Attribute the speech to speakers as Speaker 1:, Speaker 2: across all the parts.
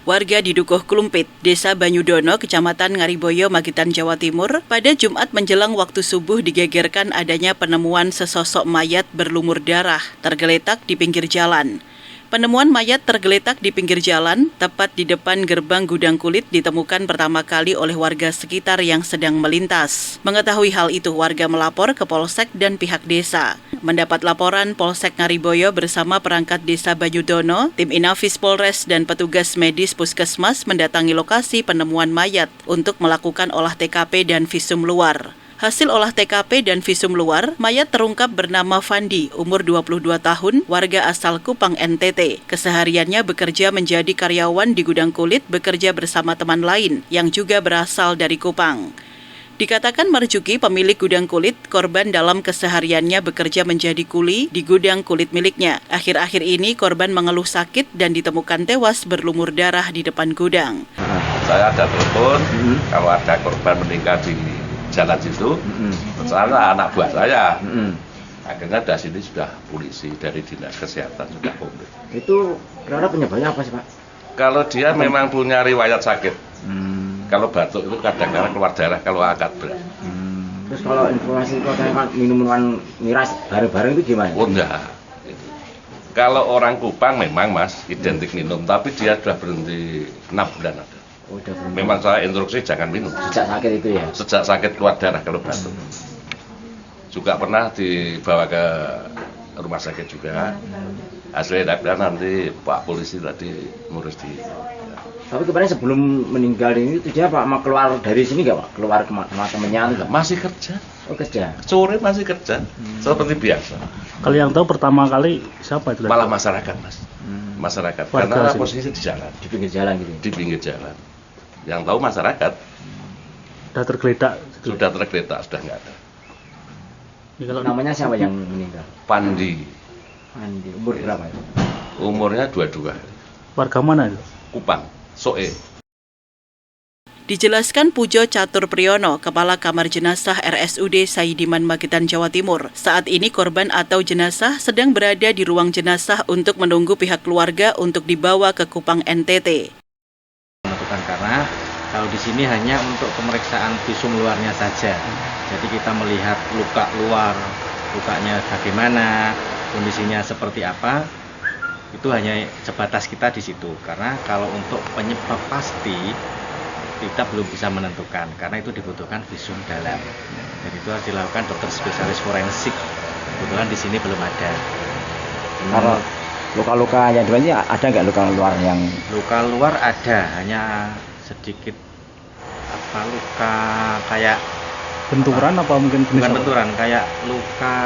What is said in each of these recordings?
Speaker 1: Warga di Dukuh Klumpit, Desa Banyudono, Kecamatan Ngariboyo, Magetan, Jawa Timur, pada Jumat menjelang waktu subuh digegerkan adanya penemuan sesosok mayat berlumur darah tergeletak di pinggir jalan. Penemuan mayat tergeletak di pinggir jalan, tepat di depan gerbang gudang kulit, ditemukan pertama kali oleh warga sekitar yang sedang melintas. Mengetahui hal itu, warga melapor ke Polsek dan pihak desa. Mendapat laporan, Polsek Ngariboyo bersama perangkat Desa Banyudono, tim Inafis Polres dan petugas medis Puskesmas mendatangi lokasi penemuan mayat untuk melakukan olah TKP dan visum luar. Hasil olah TKP dan visum luar, mayat terungkap bernama Fandi, umur 22 tahun, warga asal Kupang, NTT. Kesehariannya bekerja menjadi karyawan di gudang kulit, bekerja bersama teman lain yang juga berasal dari Kupang. Dikatakan Marjuki, pemilik gudang kulit, korban dalam kesehariannya bekerja menjadi kuli di gudang kulit miliknya. Akhir-akhir ini korban mengeluh sakit dan ditemukan tewas berlumur darah di depan gudang.
Speaker 2: Saya ada telepon, kalau ada korban meninggal di jalan situ, saya anak buah saya. Akhirnya dari sini sudah polisi dari dinas kesehatan sudah komplit.
Speaker 3: Itu kira-kira penyebabnya apa sih, Pak?
Speaker 2: Kalau dia memang punya riwayat sakit, kalau batuk itu kadang-kadang keluar darah kalau akad berat.
Speaker 3: Terus kalau informasi itu katanya minuman miras bareng-bareng itu gimana?
Speaker 2: Oh enggak. Kalau orang Kupang memang Mas identik minum, tapi dia sudah berhenti 6 bulan ada.
Speaker 3: Oh, udah berhenti.
Speaker 2: Memang saya instruksi jangan minum.
Speaker 3: Sejak sakit itu ya?
Speaker 2: Sejak sakit keluar darah kalau batuk. Juga pernah dibawa ke rumah sakit juga. Hasilnya nanti Pak Polisi tadi ngurus di.
Speaker 3: Tapi kemarin sebelum meninggal ini itu dia Pak mau keluar dari sini nggak Pak? Keluar ke teman-temannya enggak?
Speaker 2: Masih kerja.
Speaker 3: Oh kerja.
Speaker 2: Sore masih kerja. Seperti biasa.
Speaker 4: Kalau yang tahu pertama kali siapa itu?
Speaker 2: Malah masyarakat Mas. Masyarakat.
Speaker 4: Warga
Speaker 2: karena
Speaker 4: sini.
Speaker 2: posisi di jalan.
Speaker 3: Di pinggir jalan gitu.
Speaker 2: Di pinggir jalan. Yang tahu masyarakat.
Speaker 4: Sudah tergeletak.
Speaker 2: Sudah tergeletak, sudah nggak ada.
Speaker 4: Ya, kalau
Speaker 3: Namanya siapa yang meninggal?
Speaker 2: Pandi.
Speaker 3: Andi. Umur berapa itu?
Speaker 2: Umurnya 22.
Speaker 4: warga mana itu?
Speaker 2: Kupang. Soe.
Speaker 1: Dijelaskan Pujo Catur Priyono, Kepala Kamar Jenazah RSUD Saidiman, Magetan, Jawa Timur. Saat ini korban atau jenazah sedang berada di ruang jenazah untuk menunggu pihak keluarga untuk dibawa ke Kupang, NTT.
Speaker 5: Menentukan karena kalau di sini hanya untuk pemeriksaan visum luarnya saja. Jadi kita melihat luka luar, lukanya bagaimana, kondisinya seperti apa, itu hanya sebatas kita di situ. Karena kalau untuk penyebab pasti kita belum bisa menentukan, karena itu dibutuhkan visum dalam. Dan itu harus dilakukan dokter spesialis forensik. Kebetulan di sini belum ada.
Speaker 3: Kalau luka-luka yang dibantu ada nggak luka luar yang?
Speaker 5: Luka luar ada, hanya sedikit luka kayak
Speaker 4: Benturan apa mungkin jenis
Speaker 5: bukan
Speaker 4: apa?
Speaker 5: benturan, kayak luka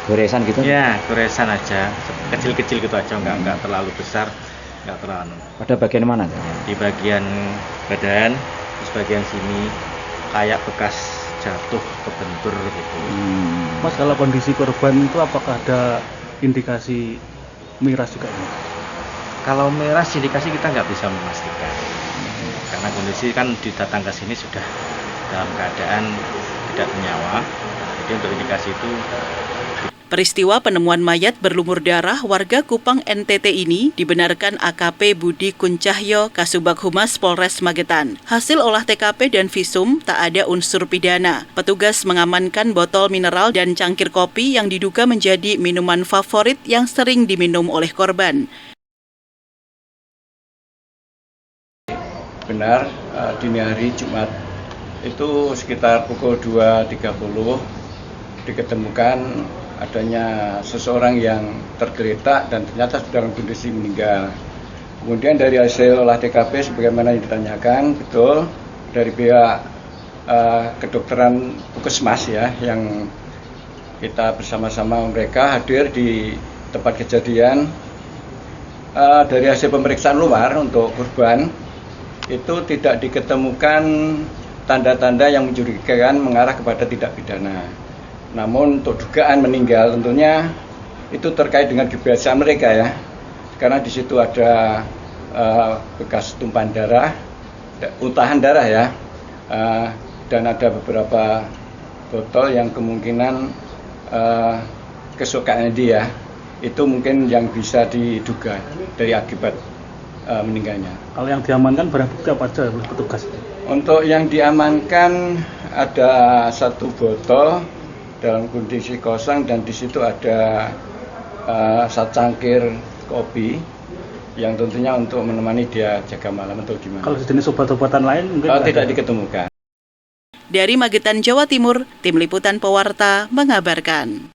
Speaker 3: Goresan gitu?
Speaker 5: ya goresan aja, kecil-kecil gitu aja, nggak terlalu besar, nggak terlalu.
Speaker 3: Pada bagian mana?
Speaker 5: Di bagian badan, terus bagian sini kayak bekas jatuh kebentur gitu.
Speaker 4: Mas, kalau kondisi korban itu apakah ada indikasi miras juga?
Speaker 5: Kalau miras indikasi kita nggak bisa memastikan, karena kondisi kan datang ke sini sudah dalam keadaan tidak bernyawa. Jadi untuk indikasi itu.
Speaker 1: Peristiwa penemuan mayat berlumur darah warga Kupang, NTT ini dibenarkan AKP Budi Kuncahyo, Kasubag Humas Polres Magetan. Hasil olah TKP dan visum tak ada unsur pidana. Petugas mengamankan botol mineral dan cangkir kopi yang diduga menjadi minuman favorit yang sering diminum oleh korban.
Speaker 6: Benar, dini hari Jumat itu sekitar pukul 2.30 diketemukan adanya seseorang yang tergeletak dan ternyata sudah dalam kondisi meninggal. Kemudian dari hasil olah TKP sebagaimana yang ditanyakan, betul dari pihak kedokteran Puskesmas ya, yang kita bersama-sama mereka hadir di tempat kejadian. Dari hasil pemeriksaan luar untuk korban itu tidak diketemukan tanda-tanda yang mencurigakan mengarah kepada tindak pidana. Namun untuk dugaan meninggal tentunya itu terkait dengan kebiasaan mereka ya, karena di situ ada bekas tumpahan darah, untahan darah ya, dan ada beberapa botol yang kemungkinan kesukaannya dia itu mungkin yang bisa diduga dari akibat meninggalnya.
Speaker 4: Kalau yang diamankan barang bukti apa aja oleh petugas?
Speaker 6: Untuk yang diamankan ada 1 botol dalam kondisi kosong dan di situ ada secangkir kopi yang tentunya untuk menemani dia jaga malam atau gimana.
Speaker 4: Kalau sejenis obat-obatan lain mungkin
Speaker 6: Tidak diketemukan.
Speaker 1: Dari Magetan, Jawa Timur, Tim Liputan Pewarta mengabarkan.